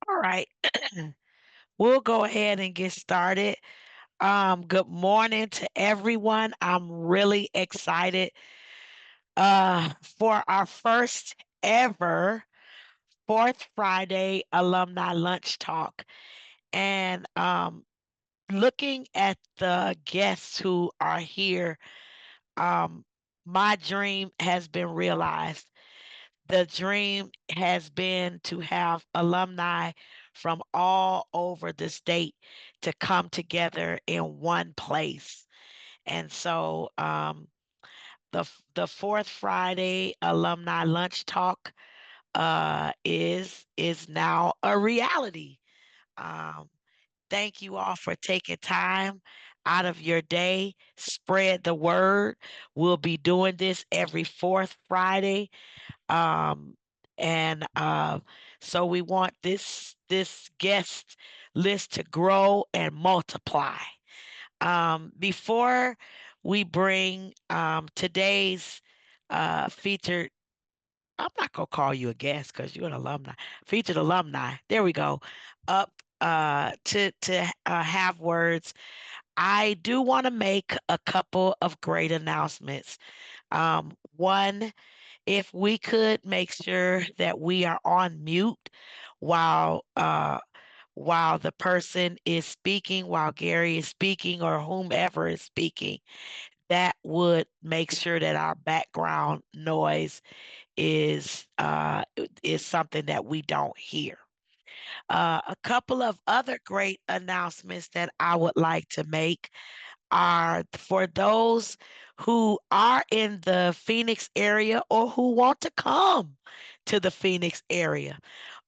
All right. We'll go ahead and get started. Good morning to everyone. I'm really excited for our first ever Fourth Friday Alumni Lunch Talk. And looking at the guests who are here, um, my dream has been realized. The dream has been to have alumni from all over the state to come together in one place. And so the fourth Friday alumni lunch talk is now a reality. Um, Thank you all for taking time out of your day. Spread the word. We'll be doing this every fourth Friday. Um, and so we want this guest list to grow and multiply. Before we bring today's featured, I'm not gonna call you a guest because you're an alumni, featured alumni. There we go. Up to have words. I do want to make a couple of great announcements. One, if we could make sure that we are on mute while while the person is speaking, while Garry is speaking, or whomever is speaking, that would make sure that our background noise is something that we don't hear. A couple of other great announcements that I would like to make are for those who are in the Phoenix area or who want to come to the Phoenix area.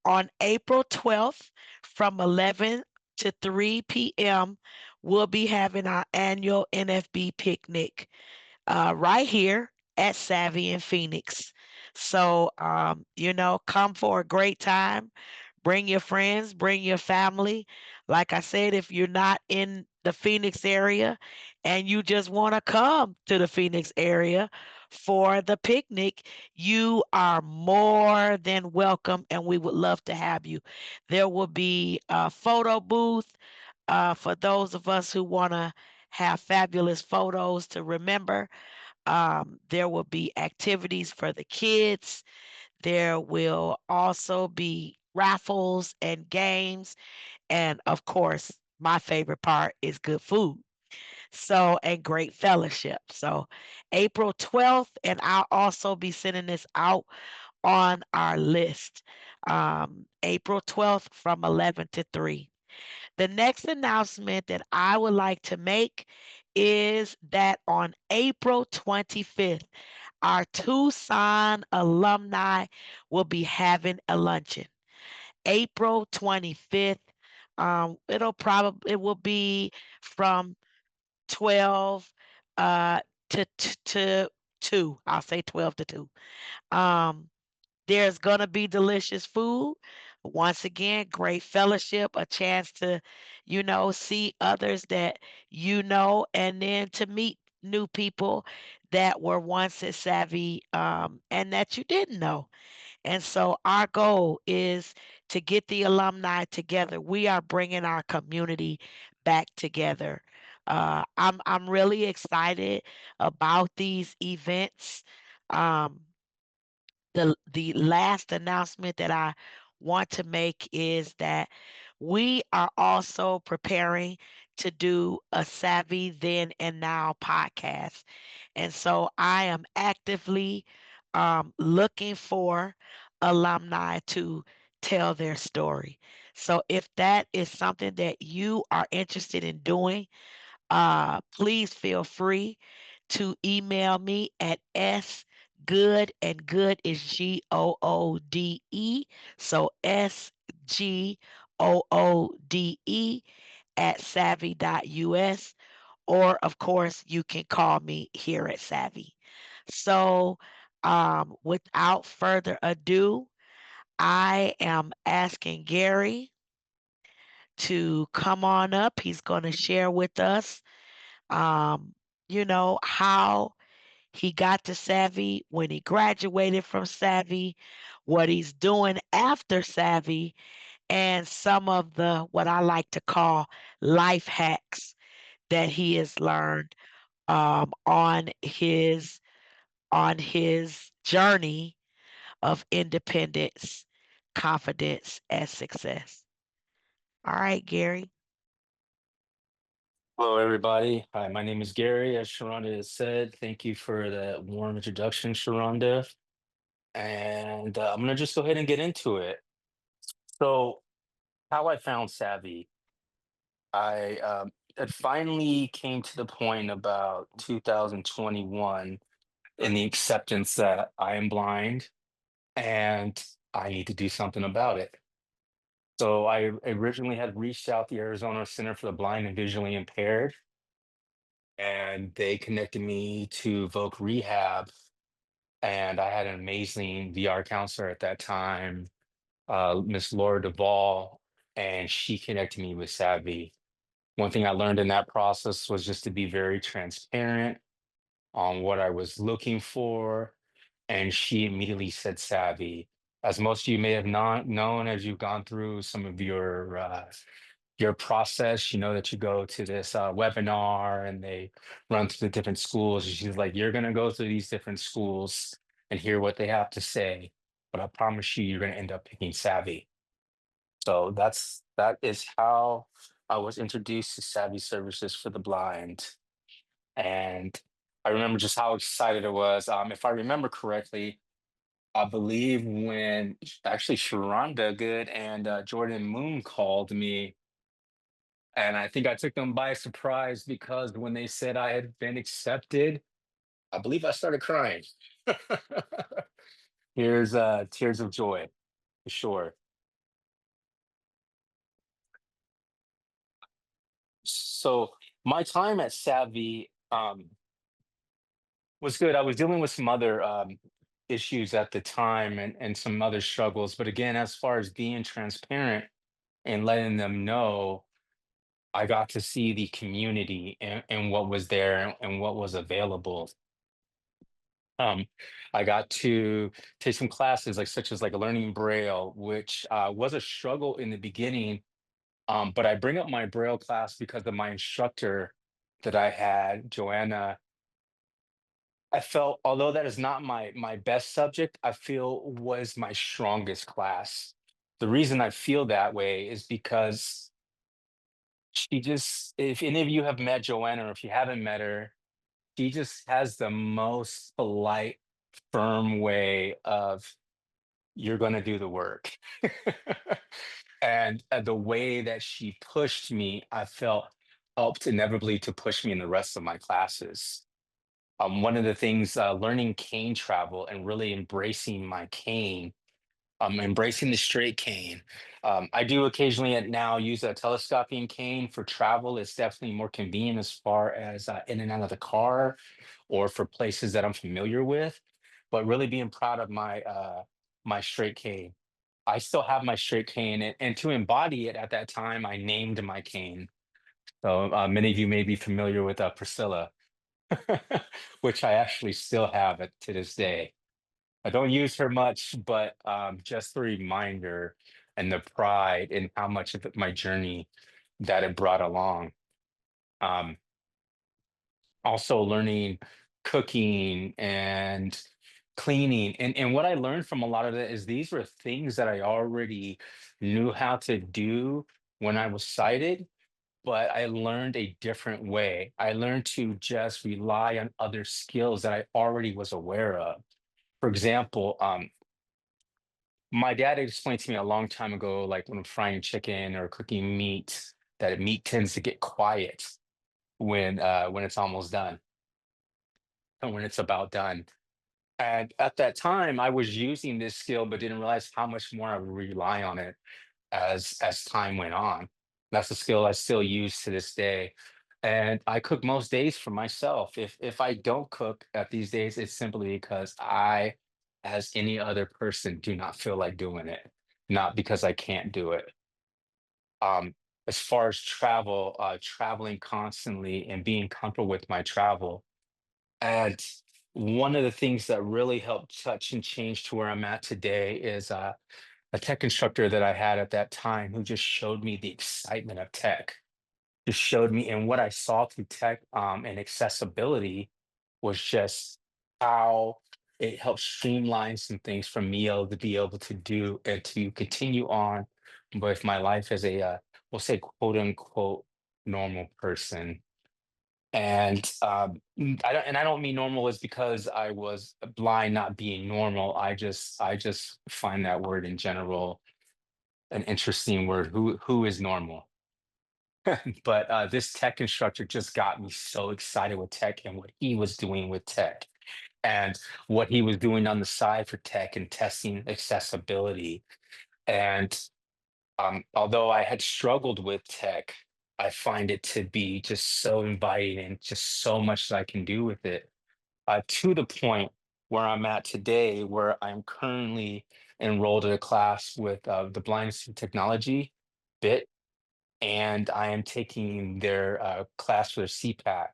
On April 12th from 11 to 3 p.m., we'll be having our annual NFB picnic right here at Saavi in Phoenix. So, come for a great time. Bring your friends, bring your family. Like I said, if you're not in the Phoenix area and you just want to come to the Phoenix area for the picnic, you are more than welcome and we would love to have you. There will be a photo booth for those of us who want to have fabulous photos to remember. There will be activities for the kids. There will also be raffles and games. And of course, my favorite part is good food. So, and great fellowship. So, April 12th, and I'll also be sending this out on our list. April 12th from 11 to 3. The next announcement that I would like to make is that on April 25th, our Tucson alumni will be having a luncheon. April 25th. It will be from 12 uh to 2. I'll say 12 to 2. Um there's going to be delicious food. Once again, great fellowship, a chance to, see others that and then to meet new people that were once at Savvy and that you didn't know. And so our goal is to get the alumni together. We are bringing our community back together. I'm really excited about these events. Um, the last announcement that I want to make is that we are also preparing to do a Savvy Then and Now podcast. And so I am actively looking for alumni to tell their story. So if that is something that you are interested in doing, please feel free to email me at sgoode, and good is Goode. So SGOODE at savvy.us. Or, of course, you can call me here at Savvy. So, without further ado, I am asking Garry to come on up. He's going to share with us um, how he got to Savvy, when he graduated from Savvy, what he's doing after Savvy, and some of the what I like to call life hacks that he has learned on his journey of independence, confidence, and success. All right, Garry. Hello, everybody. Hi, my name is Gary. As Sharonda has said, thank you for that warm introduction, Sharonda. And I'm going to just go ahead and get into it. So, how I found Savvy, it finally came to the point about 2021 in the acceptance that I am blind and I need to do something about it. So, I originally had reached out the Arizona Center for the Blind and Visually Impaired, and they connected me to Voc Rehab. And I had an amazing VR counselor at that time, Miss Laura Duvall, and she connected me with Savvy. One thing I learned in that process was just to be very transparent on what I was looking for. And she immediately said Savvy. As most of you may have not known as you've gone through some of your process, you know that you go to this webinar and they run through the different schools. And she's like, you're going to go through these different schools and hear what they have to say. But I promise you, you're going to end up picking Savvy. So that is how I was introduced to Savvy Services for the Blind. And I remember just how excited I was. If I remember correctly, I believe when actually Sharonda Good and Jordan Moon called me, and I think I took them by surprise because when they said I had been accepted, I believe I started crying. Here's tears of joy for sure. So my time at Savvy was good. I was dealing with some other issues at the time and some other struggles. But again, as far as being transparent and letting them know, I got to see the community and what was there and what was available. Um, I got to take some classes like such as like learning Braille, which was a struggle in the beginning. But I bring up my Braille class because of my instructor that I had, Joanna. I felt, although that is not my best subject, I feel was my strongest class. The reason I feel that way is because she just, if any of you have met Joanna or if you haven't met her, she just has the most polite, firm way of you're going to do the work. And the way that she pushed me, I felt helped inevitably to push me in the rest of my classes. One of the things, learning cane travel and really embracing my cane, embracing the straight cane. I do occasionally now use a telescoping cane for travel. It's definitely more convenient as far as in and out of the car or for places that I'm familiar with. But really being proud of my straight cane. I still have my straight cane, and to embody it at that time, I named my cane. So many of you may be familiar with Priscilla, which I actually still have it to this day. I don't use her much, but just the reminder and the pride in how much of my journey that it brought along. Um, Also learning cooking and cleaning. And what I learned from a lot of it is these were things that I already knew how to do when I was sighted, but I learned a different way. I learned to just rely on other skills that I already was aware of. For example, my dad explained to me a long time ago, like when I'm frying chicken or cooking meat, that meat tends to get quiet when it's almost done and when it's about done. And at that time, I was using this skill, but didn't realize how much more I would rely on it as time went on. That's a skill I still use to this day. And I cook most days for myself. If I don't cook at these days, it's simply because I, as any other person, do not feel like doing it, not because I can't do it. Um, as far as travel, traveling constantly and being comfortable with my travel. And one of the things that really helped touch and change to where I'm at today is a tech instructor that I had at that time who just showed me the excitement of tech, just showed me, and what I saw through tech and accessibility was just how it helped streamline some things for me able to be able to do and to continue on with my life as a we'll say quote unquote normal person. And I don't mean normal is because I was blind not being normal. I just find that word in general an interesting word. Who is normal? But this tech instructor just got me so excited with tech and what he was doing with tech and what he was doing on the side for tech and testing accessibility. And although I had struggled with tech, I find it to be just so inviting and just so much that I can do with it, to the point where I'm at today, where I'm currently enrolled in a class with the Blind Institute of Technology, BIT, and I am taking their class for their CPAC,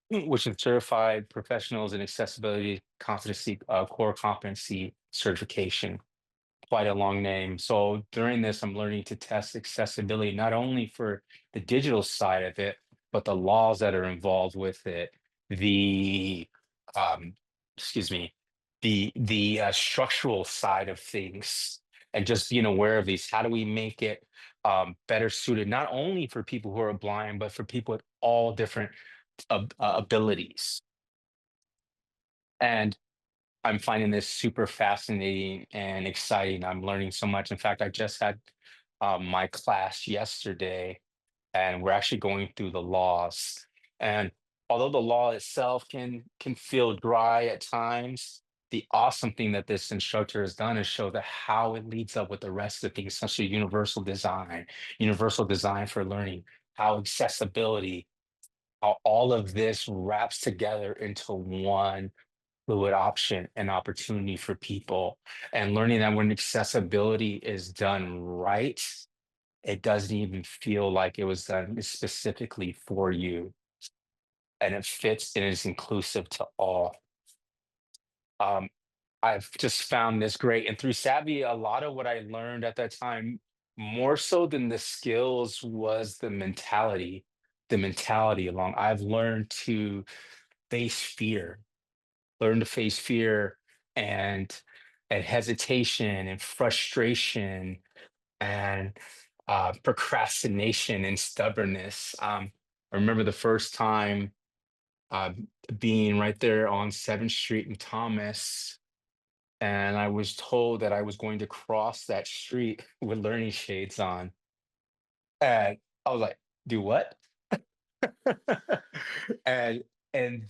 which is Certified Professionals in Accessibility Competency Core Competency Certification. Quite a long name. So during this, I'm learning to test accessibility not only for the digital side of it, but the laws that are involved with it, the um, excuse me, the structural side of things, and just being aware of these. How do we make it better suited not only for people who are blind, but for people with all different abilities? And I'm finding this super fascinating and exciting. I'm learning so much. In fact, I just had my class yesterday, and we're actually going through the laws. And although the law itself can feel dry at times, the awesome thing that this instructor has done is show that how it leads up with the rest of things, such as universal design for learning, how accessibility, how all of this wraps together into one fluid option and opportunity for people, and learning that when accessibility is done right, it doesn't even feel like it was done specifically for you, and it fits and is inclusive to all. um, I've just found this great, and through Savvy, a lot of what I learned at that time, more so than the skills, was the mentality along. I've learned to face fear, learn to face fear and hesitation and frustration and procrastination and stubbornness. I remember the first time uh, being right there on 7th Street in Thomas, and I was told that I was going to cross that street with learning shades on. And I was like, do what? and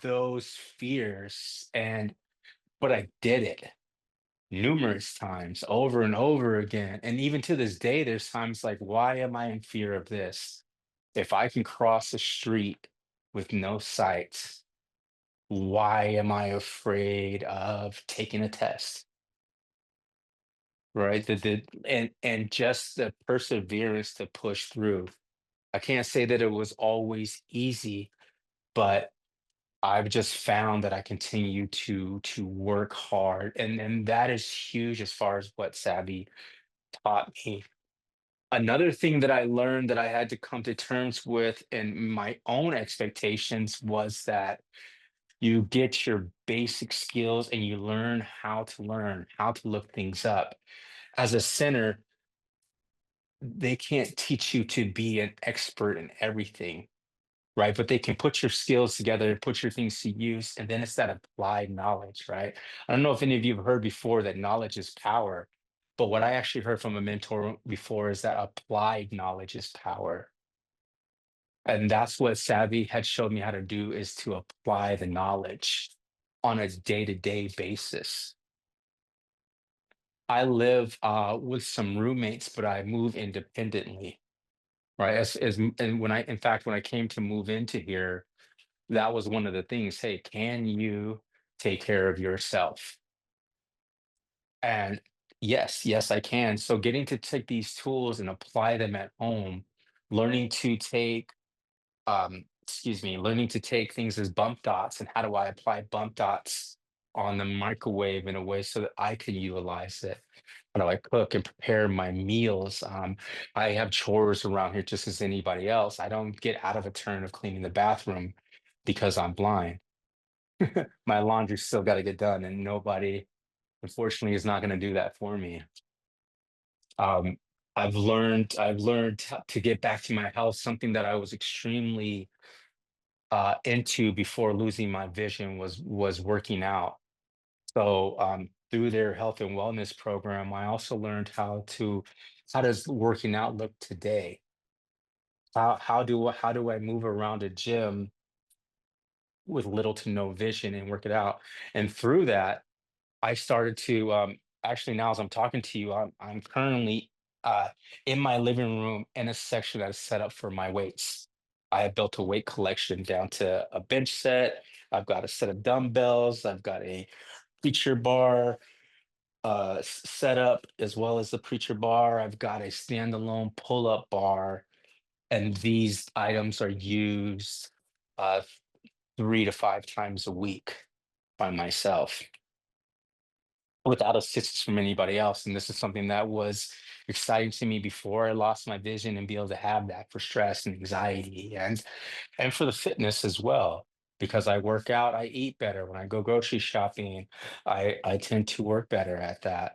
those fears, but I did it numerous times over and over again. And even to this day, there's times like, why am I in fear of this? If I can cross the street with no sight, why am I afraid of taking a test? Right? And just the perseverance to push through. I can't say that it was always easy, but I've just found that I continue to work hard, and that is huge as far as what Savvy taught me. Another thing that I learned that I had to come to terms with in my own expectations was that you get your basic skills and you learn how to look things up. As a center, they can't teach you to be an expert in everything, right? But they can put your skills together and put your things to use. And then it's that applied knowledge, right? I don't know if any of you have heard before that knowledge is power. But what I actually heard from a mentor before is that applied knowledge is power. And that's what Savvy had showed me how to do, is to apply the knowledge on a day-to-day basis. I live with some roommates, but I move independently, right? And in fact, when I came to move into here, that was one of the things. Hey, can you take care of yourself? And yes, yes, I can. So getting to take these tools and apply them at home, learning to take, learning to take things as bump dots and how do I apply bump dots on the microwave in a way so that I can utilize it. How do I cook and prepare my meals? I have chores around here just as anybody else. I don't get out of a turn of cleaning the bathroom because I'm blind. My laundry's still got to get done, and nobody, unfortunately, is not going to do that for me. Um, I've learned to get back to my health, something that I was extremely into before losing my vision was working out. So through their health and wellness program, I also learned how does working out look today? How do I move around a gym with little to no vision and work it out? And through that, I started to actually now as I'm talking to you, I'm currently uh, in my living room in a section that is set up for my weights. I have built a weight collection down to a bench set. I've got a set of dumbbells. I've got a preacher bar set up as well as the preacher bar. I've got a standalone pull-up bar, and these items are used uh, 3 to 5 times a week by myself without assistance from anybody else. And this is something that was exciting to me before I lost my vision and be able to have that for stress and anxiety and for the fitness as well. Because I work out, I eat better. When I go grocery shopping, I tend to work better at that.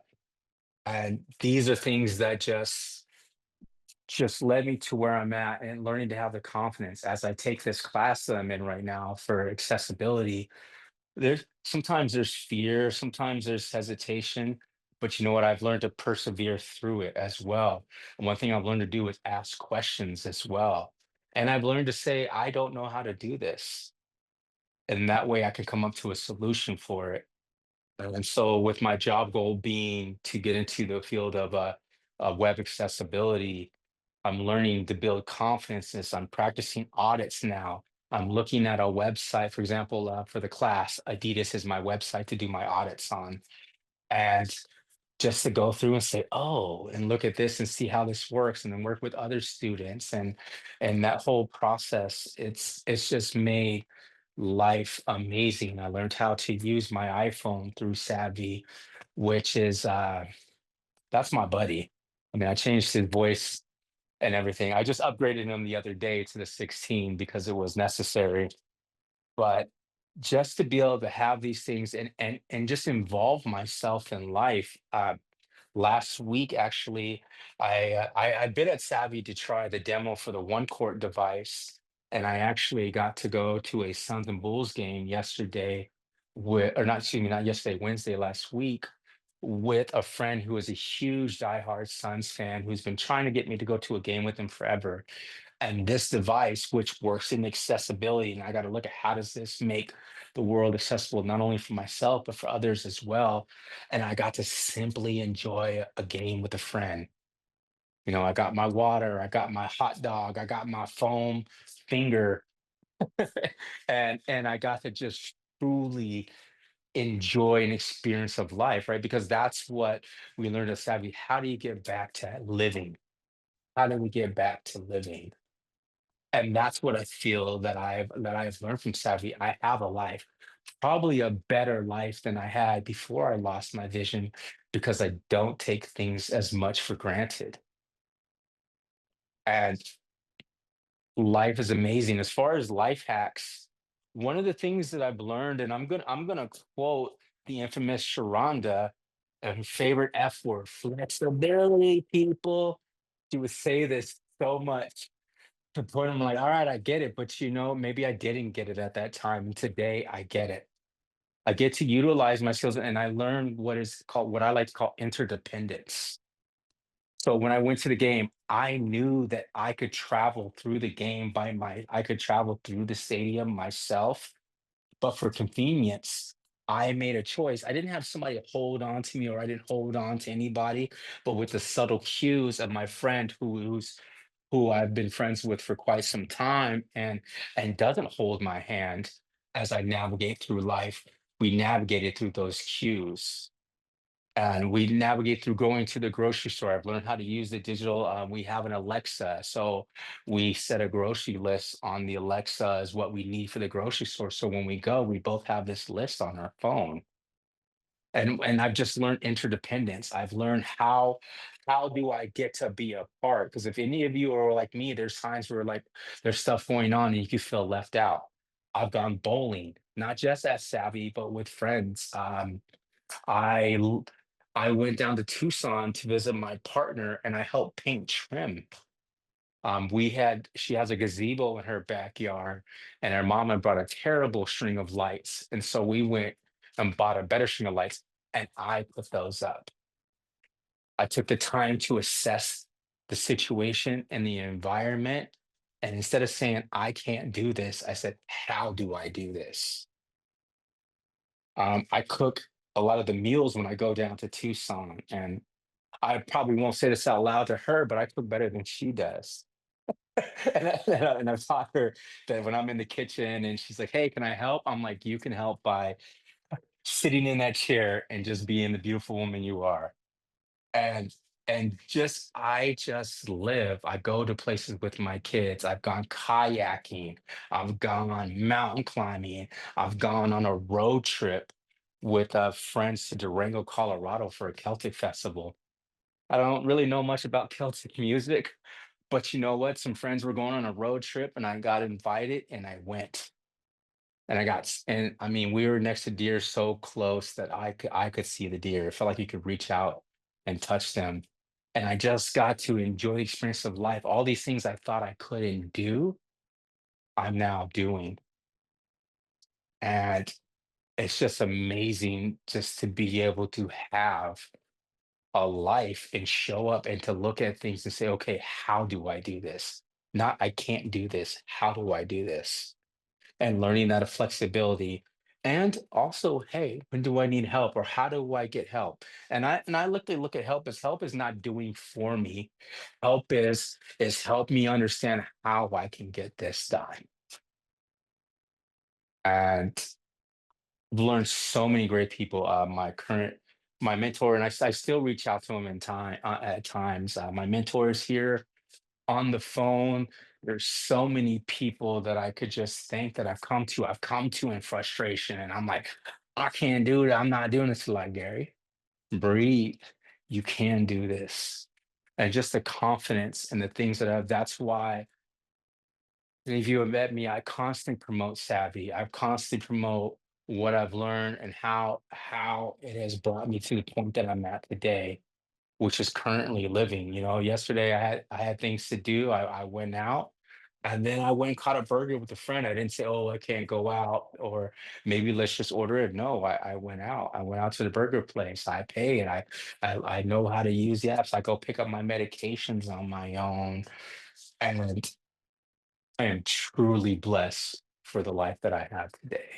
And these are things that just led me to where I'm at and learning to have the confidence as I take this class that I'm in right now for accessibility. There's fear, sometimes there's hesitation, but you know what? I've learned to persevere through it as well. And one thing I've learned to do is ask questions as well. And I've learned to say, I don't know how to do this. And that way I can come up to a solution for it. And so, with my job goal being to get into the field of web accessibility, I'm learning to build confidence as I'm practicing audits now. I'm looking at a website, for example, for the class, Adidas is my website to do my audits on. And just to go through and say, oh, and look at this and see how this works, and then work with other students and that whole process, it's just made life amazing. I learned how to use my iPhone through Saavi, which is that's my buddy. I mean, I changed his voice and everything. I just upgraded him the other day to the 16 because it was necessary. But just to be able to have these things and just involve myself in life. Last week, actually, I've been at Savvy to try the demo for the one court device, and I actually got to go to a Suns and Bulls game yesterday, with or not, excuse me, not yesterday, Wednesday last week, with a friend who is a huge diehard Suns fan who's been trying to get me to go to a game with him forever. And this device, which works in accessibility, and I got to look at how does this make the world accessible not only for myself but for others as well. And I got to simply enjoy a game with a friend. You know, I got my water, I got my hot dog, I got my foam finger, and I got to just truly enjoy an experience of life, right? Because that's what we learned at Savvy. How do you get back to living? How do we get back to living? And that's what I feel that I've learned from Savvy. I have a life, probably a better life than I had before I lost my vision because I don't take things as much for granted. And life is amazing. As far as life hacks, one of the things that I've learned, and I'm gonna quote the infamous Sharonda, her favorite F word, flexibility, people. She would say this so much to the point I'm like, all right, I get it, but maybe I didn't get it at that time. And today I get it. I get to utilize my skills and I learn what I like to call interdependence. So when I went to the game, I knew that I could travel through the stadium myself, but for convenience, I made a choice. I didn't have somebody hold on to me or I didn't hold on to anybody, but with the subtle cues of my friend who I've been friends with for quite some time and doesn't hold my hand as I navigate through life. We navigated through those cues. And we navigate through going to the grocery store. I've learned how to use the digital. We have an Alexa, so we set a grocery list on the Alexa as what we need for the grocery store. So when we go, we both have this list on our phone. And I've just learned interdependence. I've learned how do I get to be a part? Because if any of you are like me, there's times where like there's stuff going on and you can feel left out. I've gone bowling, not just at Savvy, but with friends. I l- I went down to Tucson to visit my partner and I helped paint trim. She has a gazebo in her backyard, and her mom had brought a terrible string of lights. And so we went and bought a better string of lights, and I put those up. I took the time to assess the situation and the environment. And instead of saying, I can't do this, I said, how do I do this? I cook a lot of the meals when I go down to Tucson, and I probably won't say this out loud to her, but I cook better than she does. And I've taught her that when I'm in the kitchen and she's like, "Hey, can I help?" I'm like, "You can help by sitting in that chair and just being the beautiful woman you are." And I just live. I go to places with my kids. I've gone kayaking. I've gone mountain climbing. I've gone on a road trip with friends to Durango, Colorado for a Celtic festival. I don't really know much about Celtic music, but you know what? Some friends were going on a road trip and I got invited and I went. And and I mean, we were next to deer so close that I could see the deer. It felt like you could reach out and touch them. And I just got to enjoy the experience of life. All these things I thought I couldn't do, I'm now doing. And it's just amazing just to be able to have a life and show up and to look at things and say, okay, how do I do this? Not, I can't do this. How do I do this? And learning that flexibility. And also, hey, when do I need help or how do I get help? And I look at help is not doing for me. Help is help me understand how I can get this done. And I've learned so many great people. My mentor, and I still reach out to him in time at times. My mentor is here on the phone. There's so many people that I could just thank that I've come to in frustration, and I'm like, I can't do it. I'm not doing this. Like Gary, breathe. You can do this, and just the confidence and the things that I've. That's why any of you have met me, I constantly promote Savvy. I constantly promote what I've learned and how it has brought me to the point that I'm at today, which is currently living. You know, yesterday I had things to do. I went out and then I went and caught a burger with a friend. I didn't say, "Oh, I can't go out," or maybe let's just order it. No, I went out. I went out to the burger place. I pay and I know how to use the apps. I go pick up my medications on my own. And I am truly blessed for the life that I have today.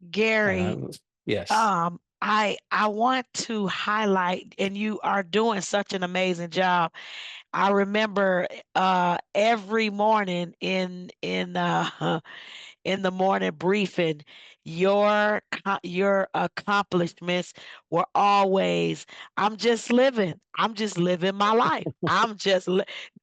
And Gary, yes. I want to highlight, and you are doing such an amazing job. I remember every morning in the morning briefing, your accomplishments were always, I'm just living. I'm just living my life.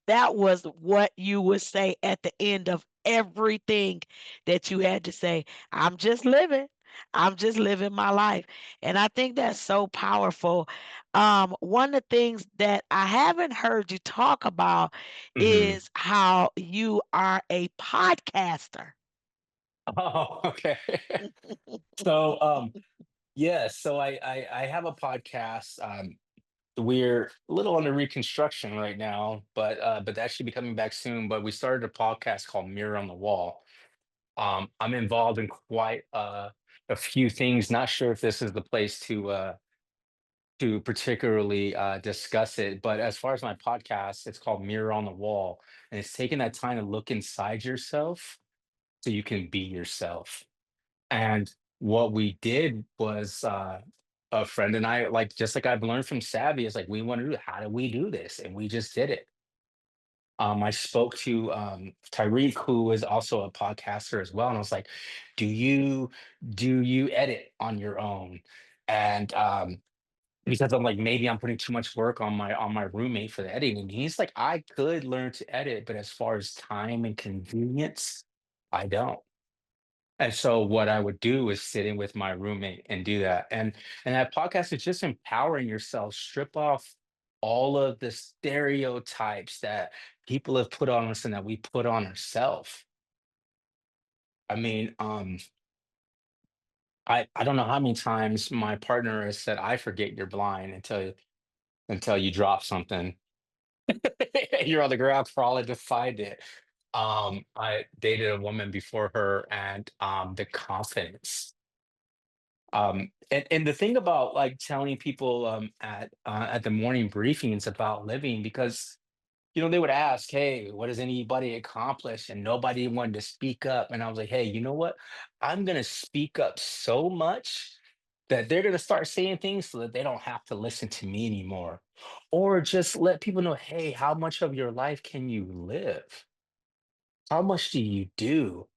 That was what you would say at the end of everything that you had to say. I'm just living. I'm just living my life. And I think that's so powerful. One of the things that I haven't heard you talk about Mhm. is how you are a podcaster. Oh, okay. So, yeah, so I have a podcast. We're a little under reconstruction right now, but that should be coming back soon. But we started a podcast called Mirror on the Wall. I'm involved in quite a few things. Not sure if this is the place to particularly discuss it. But as far as my podcast, it's called Mirror on the Wall, and it's taking that time to look inside yourself so you can be yourself. And what we did was a friend and I, like just like I've learned from Savvy, is like we want to do. How do we do this? And we just did it. I spoke to Tyreek, who is also a podcaster as well, and I was like, do you edit on your own?" And because I'm like, maybe I'm putting too much work on my roommate for the editing. And he's like, I could learn to edit, but as far as time and convenience, I don't. And so what I would do is sit in with my roommate and do that. And that podcast is just empowering yourself, strip off all of the stereotypes that people have put on us and that we put on ourselves. I mean, I don't know how many times my partner has said, "I forget you're blind until you drop something." You're on the ground crawling to find it. I dated a woman before her, and the confidence. And the thing about like telling people at the morning briefings about living, because they would ask, "Hey, what does anybody accomplish?" And nobody wanted to speak up. And I was like, "Hey, you know what? I'm gonna speak up so much that they're gonna start saying things so that they don't have to listen to me anymore, or just let people know, hey, how much of your life can you live? How much do you do?"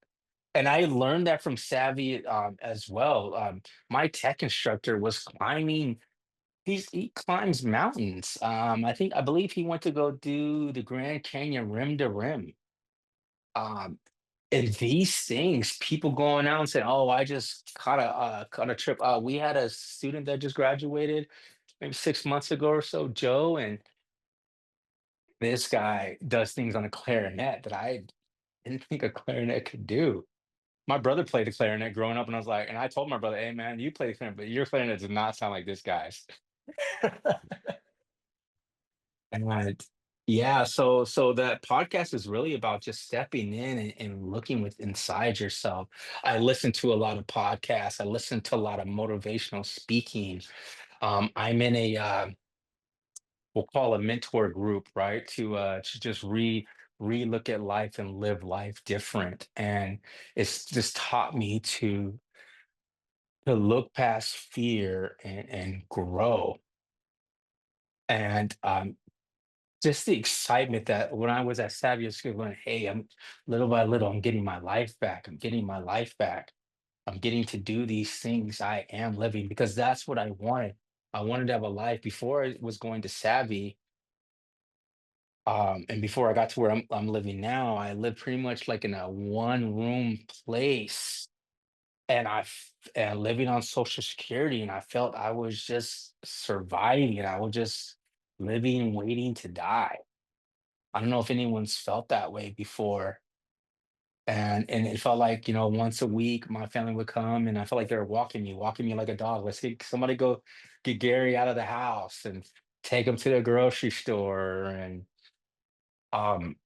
And I learned that from Saavi as well. My tech instructor was climbing. He climbs mountains. I believe he went to go do the Grand Canyon rim to rim. Um, and these things, people going out and saying, "Oh, I just caught a trip." We had a student that just graduated maybe 6 months ago or so, Joe, and this guy does things on a clarinet that I didn't think a clarinet could do. My brother played the clarinet growing up, and I told my brother, "Hey, man, you play the clarinet, but your clarinet does not sound like this guy's." And yeah, so that podcast is really about just stepping in and looking with inside yourself. I listen to a lot of podcasts. I listen to a lot of motivational speaking. I'm in we'll call a mentor group, right? To just re-look at life and live life different. And it's just taught me to look past fear and grow. And just the excitement that when I was at Savia School, going, hey, I'm little by little, I'm getting my life back. I'm getting my life back. I'm getting to do these things I am living because that's what I wanted. I wanted to have a life before I was going to Savvy. And before I got to where I'm living now, I lived pretty much like in a one room place, and living on Social Security, and I felt I was just surviving, and I was just living, waiting to die. I don't know if anyone's felt that way before. And it felt like, once a week my family would come and I felt like they were walking me like a dog. Let's get somebody go get Gary out of the house and take him to the grocery store. And um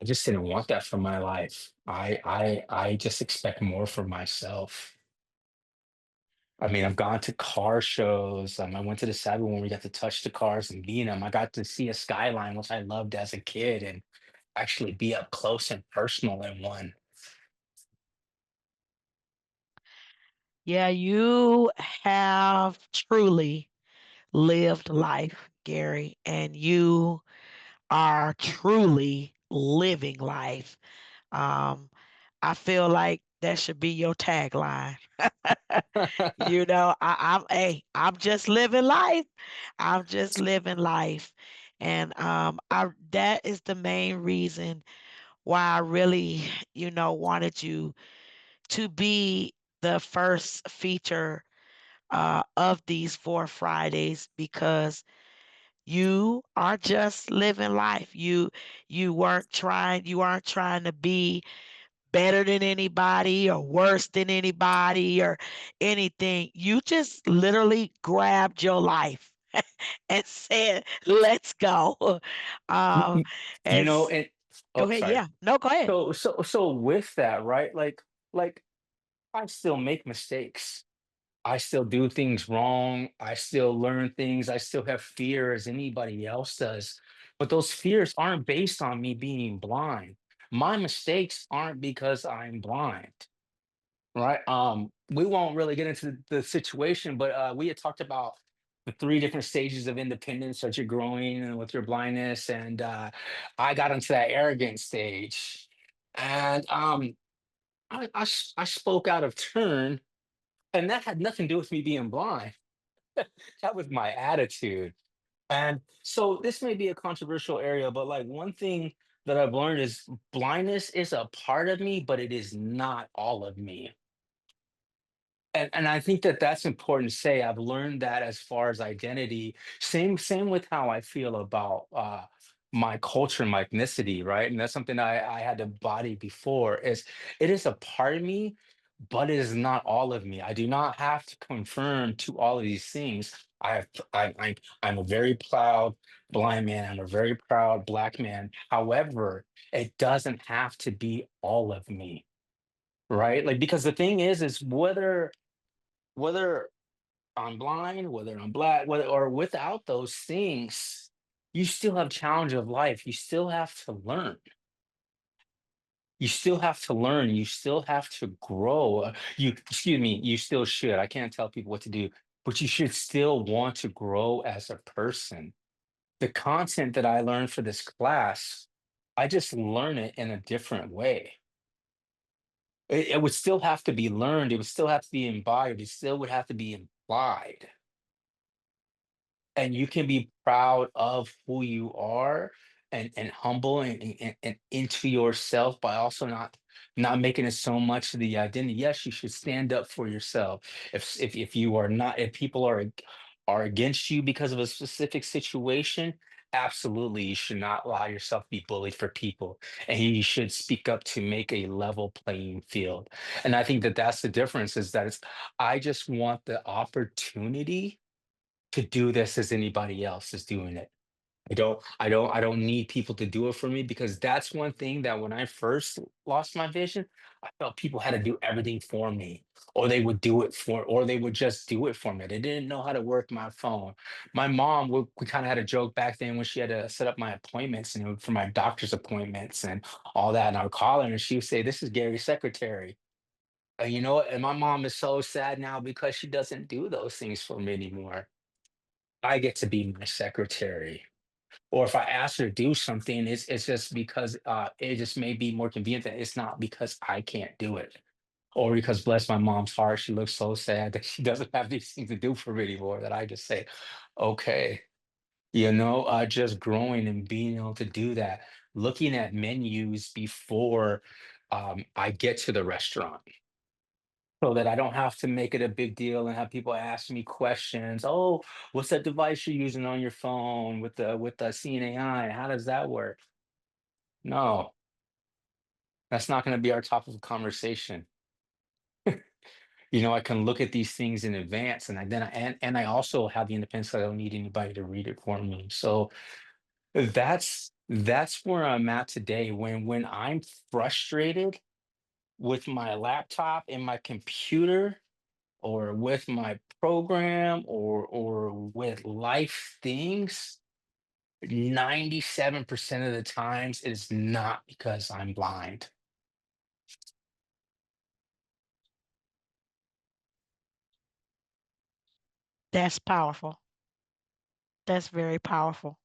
I just didn't want that for my life. I just expect more for myself. I mean, I've gone to car shows. I went to the Saturday when we got to touch the cars and be in them. I got to see a skyline, which I loved as a kid, and actually be up close and personal in one. Yeah, you have truly lived life, Gary, and you are truly living life. Um, I feel like that should be your tagline. I'm just living life. I'm just living life. And I that is the main reason why I really, wanted you to be the first feature of these 4 Fridays because you are just living life. You aren't trying to be better than anybody or worse than anybody or anything. You just literally grabbed your life and said, "Let's go." Um, You know, as and Go oh, ahead. sorry. Yeah, no, go ahead. So with that, right? Like I still make mistakes. I still do things wrong. I still learn things. I still have fear as anybody else does. But those fears aren't based on me being blind. My mistakes aren't because I'm blind. Right. We won't really get into the situation, but we had talked about the three different stages of independence that you're growing and with your blindness. And I got into that arrogant stage. And I spoke out of turn, and that had nothing to do with me being blind. That was my attitude. And so this may be a controversial area, but like one thing that I've learned is blindness is a part of me, but it is not all of me. And I think that that's important to say. I've learned that as far as identity, same with how I feel about my culture and my ethnicity, right? And that's something I had to body before. Is it is a part of me, but it is not all of me. I do not have to confirm to all of these things. I have I'm a very proud blind man. I'm a very proud black man. However, it doesn't have to be all of me, right? Like because the thing is whether I'm blind, whether I'm black, whether or without those things, you still have challenge of life. You still have to learn. You still have to learn. You still have to grow. Excuse me, you still should. I can't tell people what to do, but you should still want to grow as a person. The content that I learned for this class, I just learn it in a different way. It would still have to be learned. It would still have to be embodied. It still would have to be implied, and you can be proud of who you are and humble and into yourself by also not making it so much of the identity. Yes, you should stand up for yourself. If you are not, if people are against you because of a specific situation, absolutely you should not allow yourself to be bullied for people, and you should speak up to make a level playing field. And I think that that's the difference, is that it's I just want the opportunity to do this as anybody else is doing it. I don't need people to do it for me, because that's one thing that when I first lost my vision, I felt people had to do everything for me, or they would do it for, or they would just do it for me. They didn't know how to work my phone. My mom, we kind of had a joke back then when she had to set up my appointments and for my doctor's appointments and all that. And I would call her and she would say, "This is Gary's secretary." And you know what? And my mom is so sad now because she doesn't do those things for me anymore. I get to be my secretary. Or if I ask her to do something, it's just because it just may be more convenient, that it's not because I can't do it. Or because bless my mom's heart, she looks so sad that she doesn't have these things to do for me anymore, that I just say, okay, just growing and being able to do that, looking at menus before I get to the restaurant, so that I don't have to make it a big deal and have people ask me questions. Oh, what's that device you're using on your phone with the CNAI? How does that work? No, that's not going to be our topic of conversation. I can look at these things in advance, and and I also have the independence that I don't need anybody to read it for me. So that's where I'm at today. When I'm frustrated with my laptop and my computer, or with my program, or with life things, 97% of the times it's not because I'm blind. That's powerful. That's very powerful.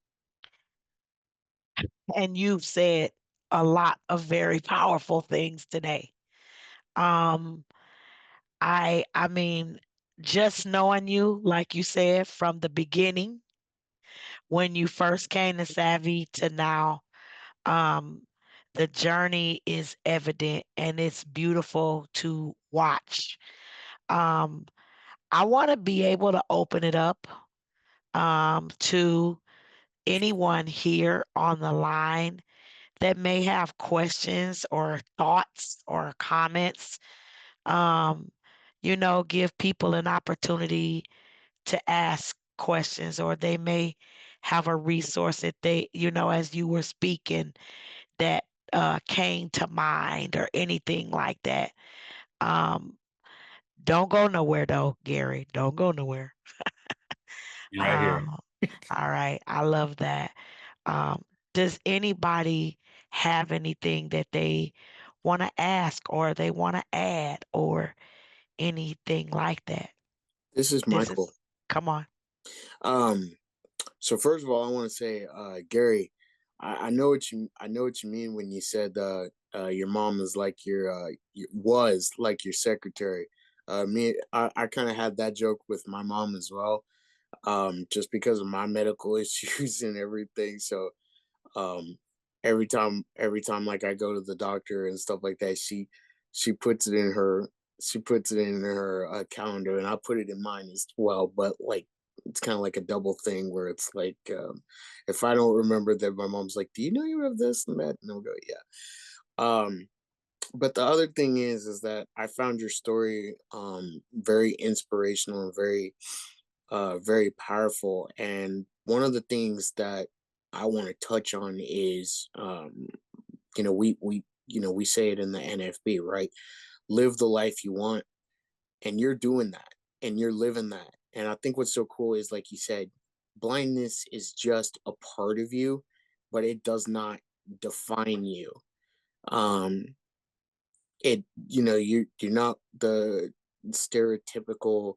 And you've said a lot of very powerful things today. Um, I mean, just knowing you, like you said, from the beginning, when you first came to Savvy to now, um, the journey is evident and it's beautiful to watch. Um, I want to be able to open it up to anyone here on the line that may have questions or thoughts or comments. Um, give people an opportunity to ask questions, or they may have a resource that as you were speaking, that came to mind or anything like that. Um, don't go nowhere though, Gary. Don't go nowhere. Right here. Um, all right. I love that. Um, does anybody have anything that they want to ask or they want to add or anything like that? This is This Michael. is, come on. Um, so first of all, I want to say, Gary, I know what you mean when you said your mom is like was like your secretary. I kind of had that joke with my mom as well, just because of my medical issues and everything. So, um, every time like I go to the doctor and stuff like that, she puts it in her calendar, and I put it in mine as well. But like it's kind of like a double thing where it's like if I don't remember that, my mom's like, "Do you know you have this and that?" And I'll go, "Yeah." Um, but the other thing is that I found your story very inspirational and very powerful. And one of the things that I want to touch on is we say it in the NFB, right? Live the life you want, and you're doing that, and you're living that. And I think what's so cool is, like you said, blindness is just a part of you, but it does not define you. Um, you're not the stereotypical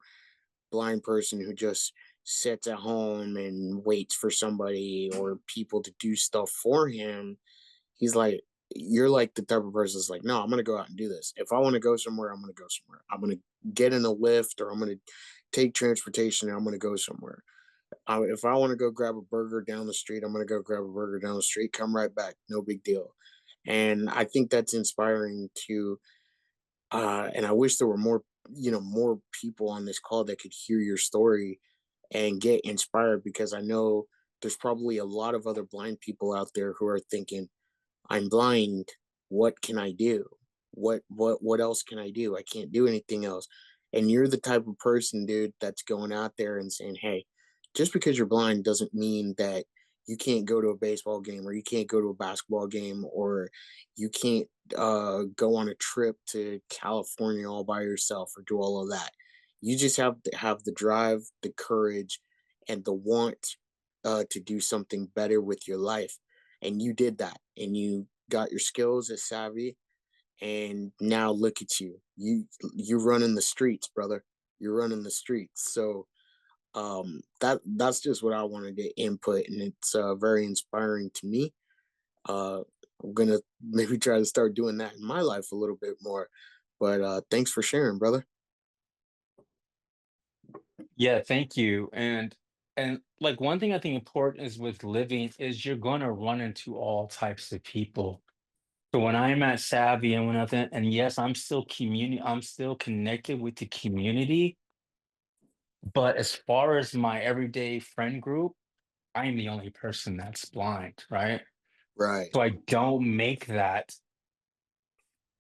blind person who just sits at home and waits for somebody or people to do stuff for him. He's like, you're like the type of person that's like, no, I'm gonna go out and do this. If I want to go somewhere, I'm gonna go somewhere. I'm gonna get in a lift, or I'm gonna take transportation, and I'm gonna go somewhere. If I want to go grab a burger down the street, I'm gonna go grab a burger down the street, come right back, no big deal. And I think that's inspiring to and I wish there were more people on this call that could hear your story and get inspired, because I know there's probably a lot of other blind people out there who are thinking, I'm blind. What can I do? What else can I do? I can't do anything else. And you're the type of person, dude, that's going out there and saying, "Hey, just because you're blind doesn't mean that you can't go to a baseball game, or you can't go to a basketball game, or you can't go on a trip to California all by yourself, or do all of that. You just have to have the drive, the courage, and the want to do something better with your life." And you did that, and you got your skills as Saavi, and now look at you. You're running the streets, brother. You're running the streets. So that's just what I wanted to input, and it's very inspiring to me. uh I'm gonna maybe try to start doing that in my life a little bit more. But thanks for sharing, brother. Yeah, thank you. And like one thing I think important is with living is you're going to run into all types of people. So when I'm at Savvy and when I think, and yes, I'm still connected with the community, but as far as my everyday friend group, I am the only person that's blind, right? Right. So I don't make that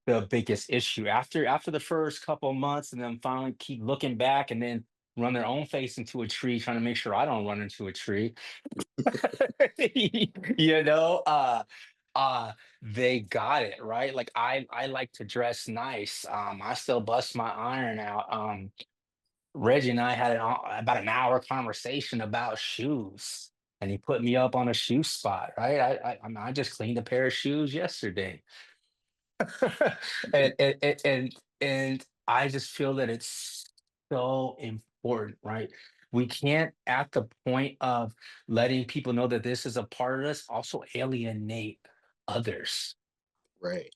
the biggest issue. After the first couple of months, and then finally keep looking back and then run their own face into a tree, trying to make sure I don't run into a tree. you know, uh uh they got it right. Like I like to dress nice. I still bust my iron out. Reggie and I had about an hour conversation about shoes, and he put me up on a shoe spot, right? I just cleaned a pair of shoes yesterday. And I just feel that it's so important, right? We can't, at the point of letting people know that this is a part of us, also alienate others, Right.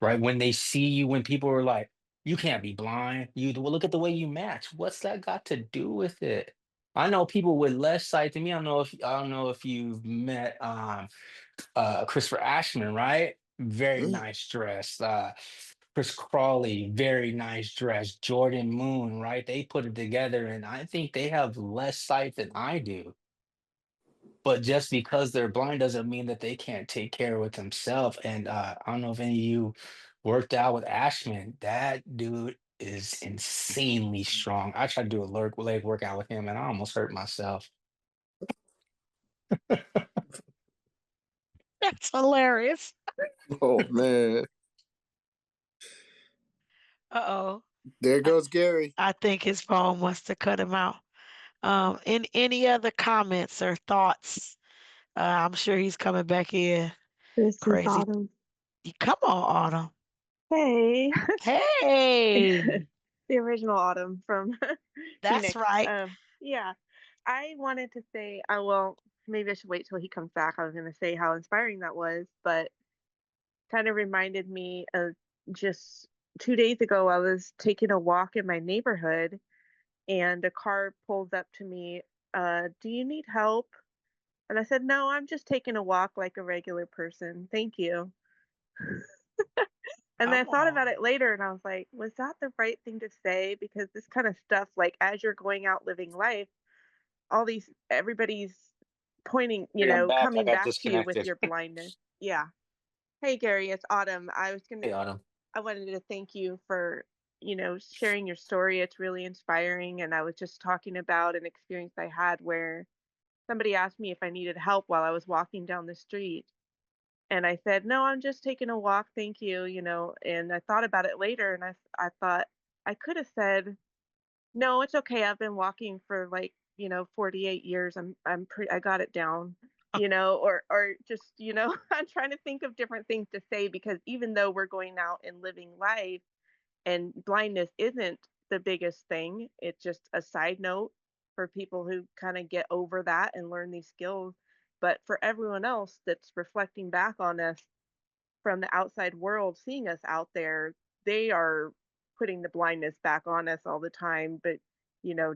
right? When they see you, when people are like, "You can't be blind. Well, look at the way you match. What's that got to do with it?" I know people with less sight than me. I don't know if you've met Christopher Ashman, right? Very Mm, nice dress. Chris Crawley, very nice dress. Jordan Moon, right? They put it together, and I think they have less sight than I do. But just because they're blind doesn't mean that they can't take care of it themselves. And I don't know if any of you worked out with Ashman. That dude is insanely strong. I tried to do a leg workout with him, and I almost hurt myself. That's hilarious. oh man, Uh-oh. there I, goes Gary. I think his phone must have cut him out. In any other comments or thoughts? I'm sure he's coming back in. This is Crazy. Autumn. Come on, Autumn. Hey, Hey, the original Autumn from that's Phoenix. right. Yeah, I wanted to say, well, maybe I should wait till he comes back. I was going to say how inspiring that was, but kind of reminded me of just 2 days ago, I was taking a walk in my neighborhood and a car pulls up to me. Do you need help? And I said, "No, I'm just taking a walk like a regular person. Thank you." And then I Come thought about on. it later and I was like, "Was that the right thing to say?" Because this kind of stuff, like as you're going out living life, all these everybody's pointing, Hey, I'm back. I coming got back to you with disconnected. your blindness. Yeah. Hey Gary, it's Autumn. Hey, Autumn. I wanted to thank you for, sharing your story. It's really inspiring. And I was just talking about an experience I had where somebody asked me if I needed help while I was walking down the street. And I said, "No, I'm just taking a walk. Thank you." And I thought about it later and I thought I could have said, "No, it's okay. I've been walking for like, 48 years. I got it down." Or just, I'm trying to think of different things to say because even though we're going out and living life and blindness isn't the biggest thing, it's just a side note for people who kind of get over that and learn these skills. But for everyone else that's reflecting back on us from the outside world, seeing us out there, they are putting the blindness back on us all the time, but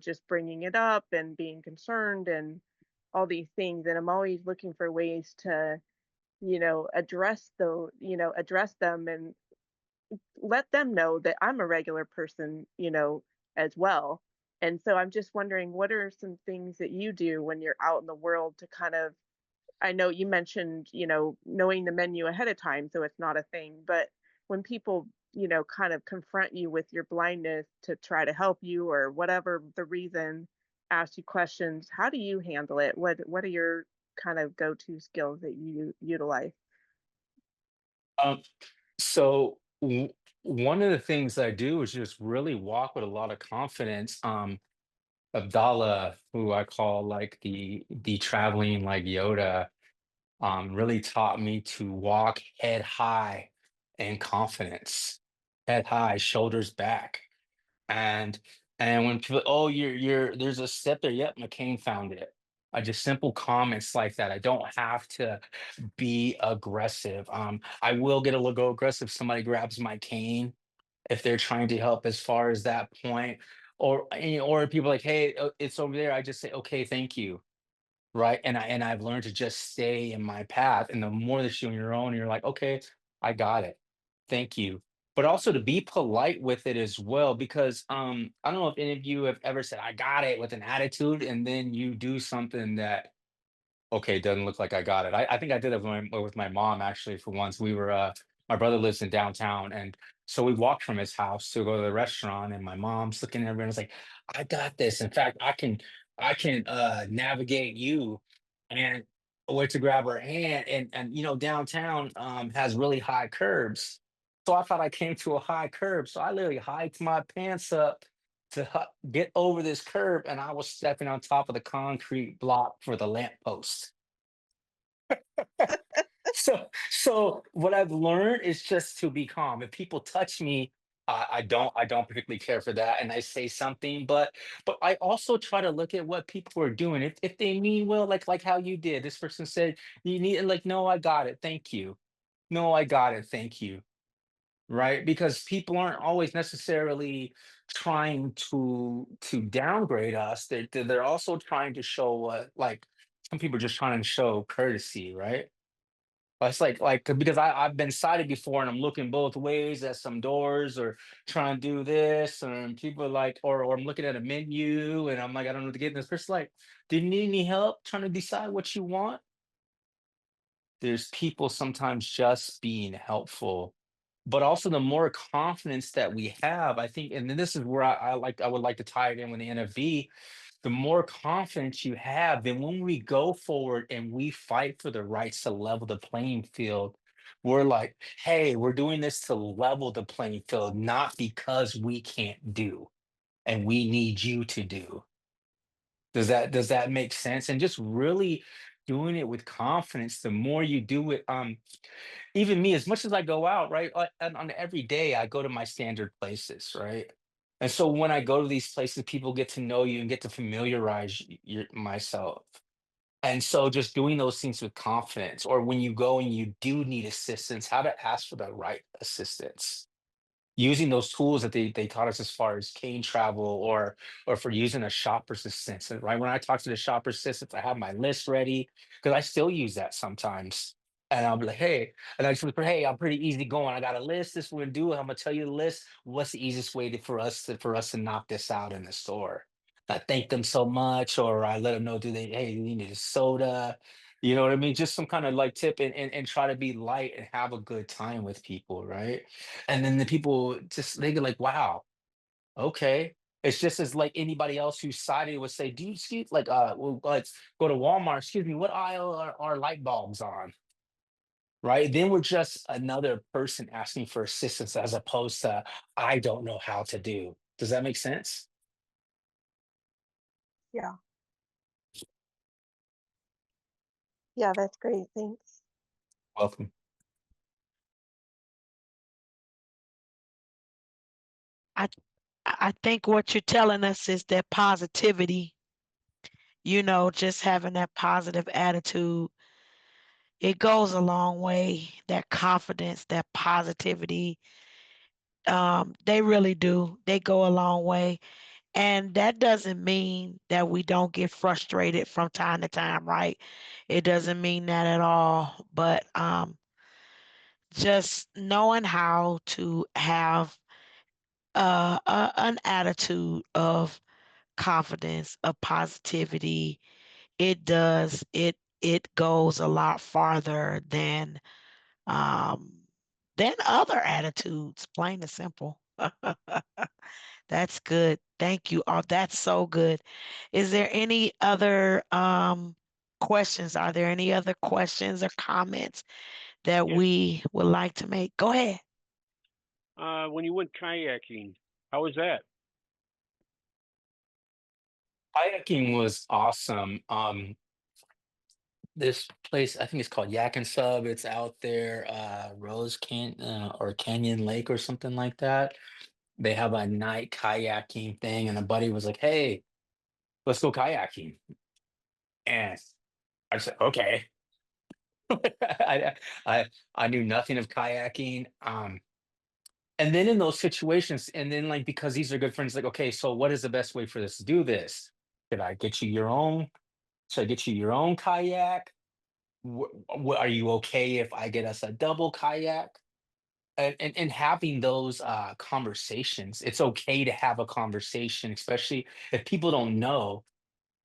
just bringing it up and being concerned and all these things. And I'm always looking for ways to, address them and let them know that I'm a regular person, as well. And so I'm just wondering, what are some things that you do when you're out in the world to kind of, I know you mentioned, knowing the menu ahead of time, so it's not a thing, but when people, kind of confront you with your blindness to try to help you or whatever the reason, ask you questions, how do you handle it? What are your kind of go-to skills that you utilize? Um, so one of the things I do is just really walk with a lot of confidence. Abdallah, who I call like the traveling like Yoda, really taught me to walk head high in confidence, head high, shoulders back. And and when people, oh, you're there's a step there. Yep, McCain found it. Just simple comments like that. I don't have to be aggressive. I will get a little go aggressive if somebody grabs my cane if they're trying to help as far as that point. Or people like, hey, it's over there. I just say, okay, thank you. Right. And I've learned to just stay in my path. And the more that you're on your own, you're like, okay, I got it. Thank you. But also to be polite with it as well, because I don't know if any of you have ever said, I got it with an attitude, and then you do something that okay, it doesn't look like I got it. I think I did it with my mom actually for once. My brother lives in downtown, and so we walked from his house to go to the restaurant, and my mom's looking at everyone and was like, I got this. In fact, I can navigate you and where to grab her hand. And downtown has really high curbs. So I thought I came to a high curb. So I literally hiked my pants up to get over this curb, and I was stepping on top of the concrete block for the lamppost. So what I've learned is just to be calm. If people touch me, I don't particularly care for that, and I say something. But I also try to look at what people are doing. If they mean well, like how you did. This person said you need, and like, no, I got it, thank you. No, I got it, thank you. Right? Because people aren't always necessarily trying to downgrade us. They're also trying to show like some people are just trying to show courtesy, right? It's like because I've been sighted before and I'm looking both ways at some doors or trying to do this, and people are like, or I'm looking at a menu and I'm like, I don't know what to get. And this person's like, do you need any help trying to decide what you want? There's people sometimes just being helpful, but also the more confidence that we have, I think, and then this is where I would like to tie it in with the NFV. The more confidence you have, then when we go forward and we fight for the rights to level the playing field, we're like, hey, we're doing this to level the playing field, not because we can't do and we need you to do. Does that make sense? And just really doing it with confidence, the more you do it, even me, as much as I go out, right? On every day, I go to my standard places, right? And so when I go to these places, people get to know you and get to familiarize myself. And so just doing those things with confidence, or when you go and you do need assistance, how to ask for the right assistance. using those tools that they taught us as far as cane travel or for using a shopper's assistant, right? When I talk to the shopper's assistant, I have my list ready because I still use that sometimes. And I'll be like, hey, and I just whisper, hey, I'm pretty easy going. I got a list. This is what we're gonna do. I'm gonna tell you the list. What's the easiest way for us to knock this out in the store? I thank them so much, or I let them know, do they, hey, you need a soda? You know what I mean? Just some kind of like tip and try to be light and have a good time with people, right? And then the people just they get like, wow, okay. It's just as like anybody else who's sided would say, do you excuse like well, let's go to Walmart, excuse me, what aisle are light bulbs on? Right. Then we're just another person asking for assistance as opposed to I don't know how to do. Does that make sense? Yeah. Yeah, that's great. Thanks. Welcome. I I think what you're telling us is that positivity, just having that positive attitude, it goes a long way. That confidence, that positivity, they really do. They go a long way. And that doesn't mean that we don't get frustrated from time to time, right? It doesn't mean that at all. But just knowing how to have an attitude of confidence, of positivity, it goes a lot farther um, than other attitudes, plain and simple. That's good. Thank you. Oh, that's so good. Is there any other questions? Are there any other questions or comments that Yes. we would like to make? Go ahead. When you went kayaking, how was that? Kayaking was awesome. This place, I think it's called Yak and Sub. It's out there, Rose Can or Canyon Lake or something like that. They have a night kayaking thing, and a buddy was like, "Hey, let's go kayaking." And I said, "Okay." I, I I knew nothing of kayaking. And then in those situations, and then like because these are good friends, like, okay, so what is the best way for this to do this? Should I get you your own? Should I get you your own kayak? Are you okay if I get us a double kayak? And having those conversations, it's okay to have a conversation, especially if people don't know.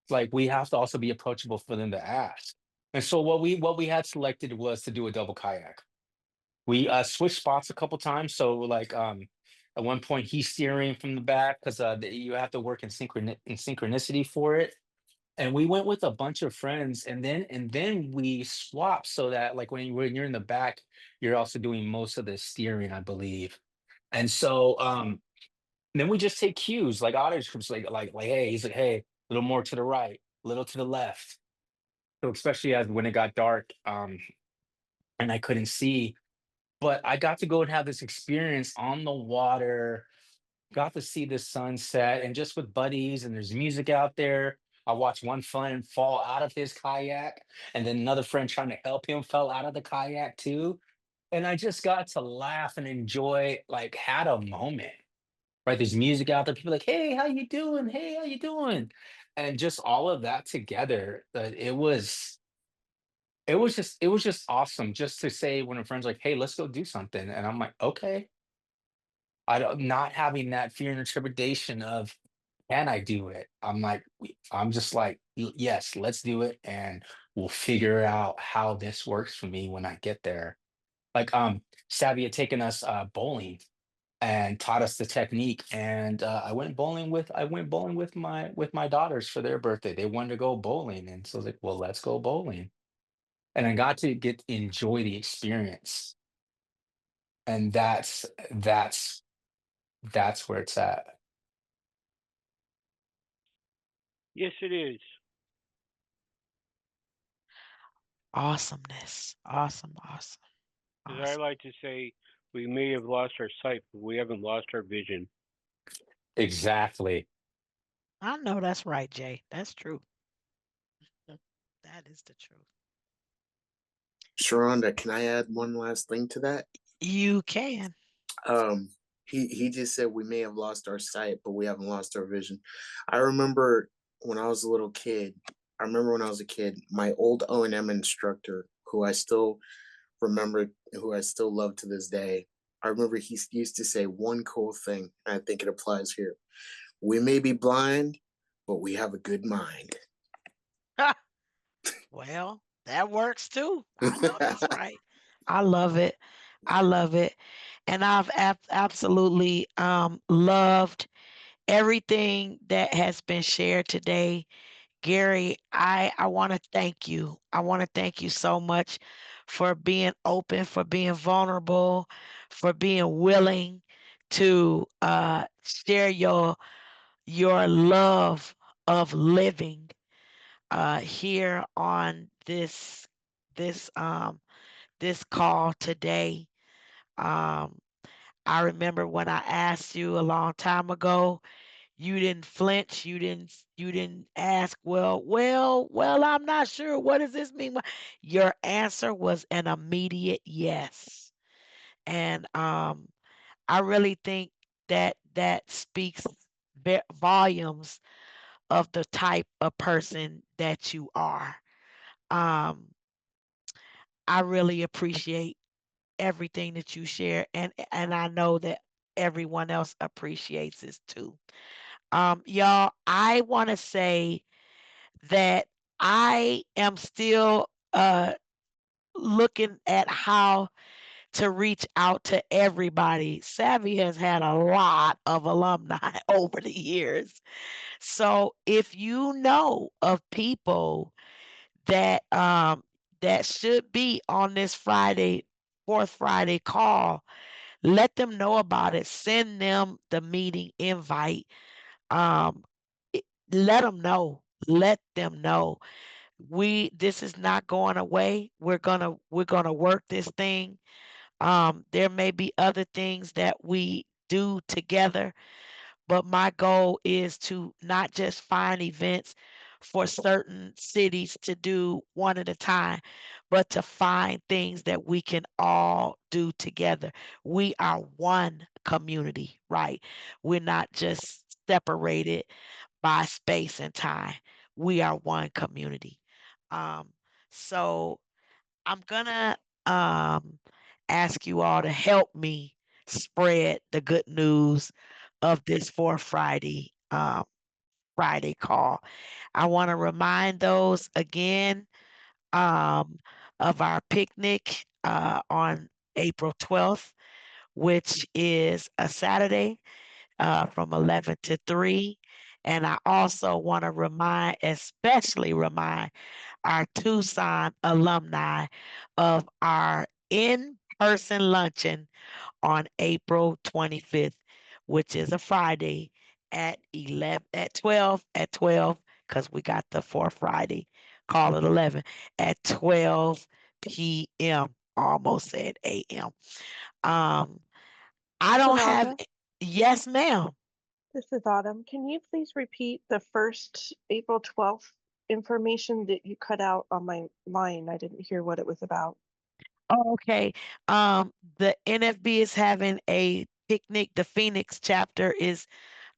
Like we have to also be approachable for them to ask. And so what we had selected was to do a double kayak. We switched spots a couple times. So like at one point he's steering from the back because you have to work in synchronicity for it. And we went with a bunch of friends, and then we swapped so that like when you're in the back, you're also doing most of the steering, I believe. And so then we just take cues like Otter's groups like hey, he's like, hey, a little more to the right, a little to the left. So especially as when it got dark, and I couldn't see, but I got to go and have this experience on the water, got to see the sunset and just with buddies, and there's music out there. I watched one friend fall out of his kayak, and then another friend trying to help him fell out of the kayak too. And I just got to laugh and enjoy, like, had a moment. Right? There's music out there. People like, hey, how you doing? Hey, how you doing? And just all of that together, it was just awesome just to say when a friend's like, hey, let's go do something. And I'm like, okay. I don't not having that fear and intimidation of, "Can I do it?" I'm just like, Yes, let's do it, and we'll figure out how this works for me when I get there." Like, Savvy had taken us, bowling and taught us the technique, and, I went bowling with my daughters for their birthday. They wanted to go bowling, and so I was like, "Well, let's go bowling." And I got to enjoy the experience, and that's where it's at. Yes, it is. Awesomeness. Awesome, awesome, As I awesome. like to say, we may have lost our sight, but we haven't lost our vision. Exactly. I know that's right, Jay. That's true. Mm, that is the truth. Sharonda, can I add one last thing to that? You can. Um, he just said we may have lost our sight, but we haven't lost our vision. I remember when I was a little kid. I remember when I was a kid, my old O&M instructor, who I still remember, who I still love to this day. I remember he used to say one cool thing, and I think it applies here. We may be blind, but we have a good mind. Well, that works too. I know that's right. I love it. I love it. And I've absolutely loved everything that has been shared today. Garry, I want to thank you. I want to thank you so much for being open, for being vulnerable, for being willing to share your love of living here on this this call today. Um, I remember when I asked you a long time ago, you didn't flinch. You didn't ask, well, I'm not sure. What does this mean? Your answer was an immediate yes. And I really think that that speaks volumes of the type of person that you are. Um, I really appreciate everything that you share, and I know that everyone else appreciates this too. Y'all, I want to say that I am still looking at how to reach out to everybody. Saavi has had a lot of alumni over the years. So if you know of people that that should be on this Friday, fourth Friday call, let them know about it. Send them the meeting invite. Um, let them know. Let them know. This is not going away. We're gonna work this thing. There may be other things that we do together, but my goal is to not just find events for certain cities to do one at a time, but to find things that we can all do together. We are one community, right? We're not just separated by space and time. We are one community. Um, so I'm gonna um, ask you all to help me spread the good news of this for Friday call. I want to remind those again um, of our picnic on April 12th, which is a Saturday from 11 to 3. And I also want to especially remind our Tucson alumni of our in person luncheon on April 25th, which is a Friday at 12 because we got the fourth Friday, call it 11 at 12 p.m. Almost said a.m. Um, I don't have, Samantha, yes, ma'am. this is Autumn. Can you please repeat the first April 12th information that you cut out on my line? I didn't hear what it was about. Oh, okay. The NFB is having a picnic. The Phoenix chapter is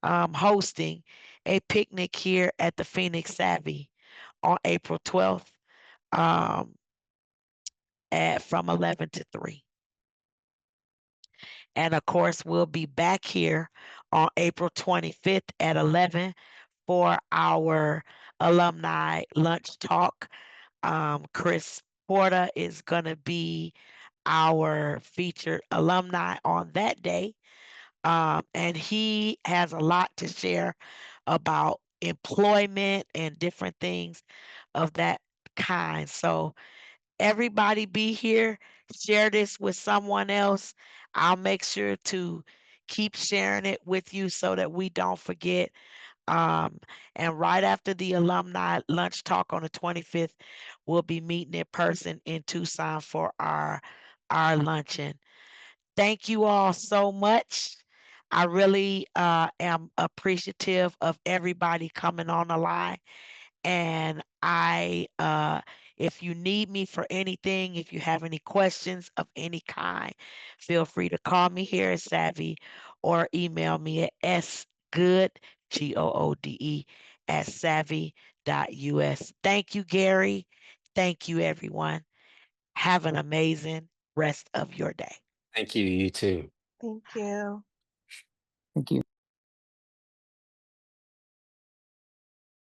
hosting a picnic here at the Phoenix Saavi on April 12th um, from 11 to 3. And of course, we'll be back here on April 25th at 11 for our alumni lunch talk. Chris Porter is going to be our featured alumni on that day. And he has a lot to share about employment and different things of that kind. So everybody be here, share this with someone else. I'll make sure to keep sharing it with you so that we don't forget. Um, and right after the alumni lunch talk on the 25th, we'll be meeting in person in Tucson for our luncheon. Thank you all so much. I really am appreciative of everybody coming on the line. And if you need me for anything, if you have any questions of any kind, feel free to call me here at Saavi or email me at sgoode, GOODE, at Saavi.us. Thank you, Garry. Thank you, everyone. Have an amazing rest of your day. Thank you. You too. Thank you. Thank you.